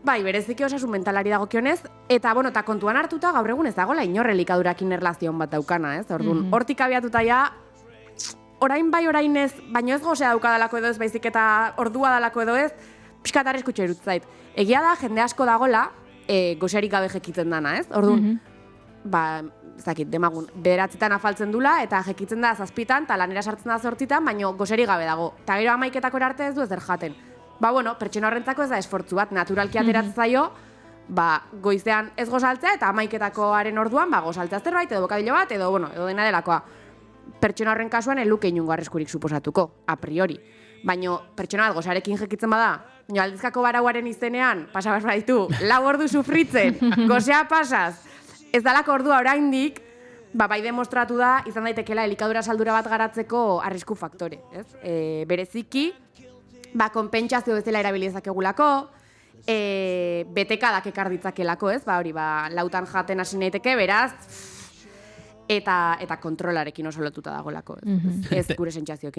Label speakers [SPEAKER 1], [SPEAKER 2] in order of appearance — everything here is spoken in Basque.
[SPEAKER 1] Bai, bereziki osasun mentalari dagokionez, eta eta kontuan hartuta gaur egun ez dagoela inor elikadurakin erlazion bat daukana, ez? Orduan, hortik abiatuta ja, orain bai, orain ez, baino ez gozea daukadalako edo ez, baizik eta ordua dalako edo ez, pixkat arriskutxo irutzait. Egia da, jende asko dagola, goxerik gabe jekitzen dana, ez? Orduan, zakit, demagun, bederatzitan afaltzen dula, eta jekitzen da zazpitan, eta lanera sartzen da 8 baino goxerik gabe dago. Eta gero 11 arte ez du ez der jaten. Pertsona horrentzako ez da esfortzu bat, naturalki ateratzen zaio, goizean ez gozaltzea, eta 11 orduan, gozaltzea zerbait, edo bokadilo bat, edo dena delakoa. Pertsona horren kasuan eluke inungo arriskurik suposatuko, a priori. Baina pertsona bat gozarekin jekitzen bada, aldizkako barauaren izenean, pasabaz baditu, 4 ordu sufritzen, gozea pasaz, ez dalako ordua oraindik, bai demostratu da, izan daitekela elikadura saldura bat garatzeko arrisku faktore, ez? Bereziki, konpentsazio bezala erabilizakegulako, betekadak ekar ditzakelako, ez? Lautan jaten hasi naiteke, beraz, eta kontrolarekin oso lotuta dagolako, ez gure sentsazioekin.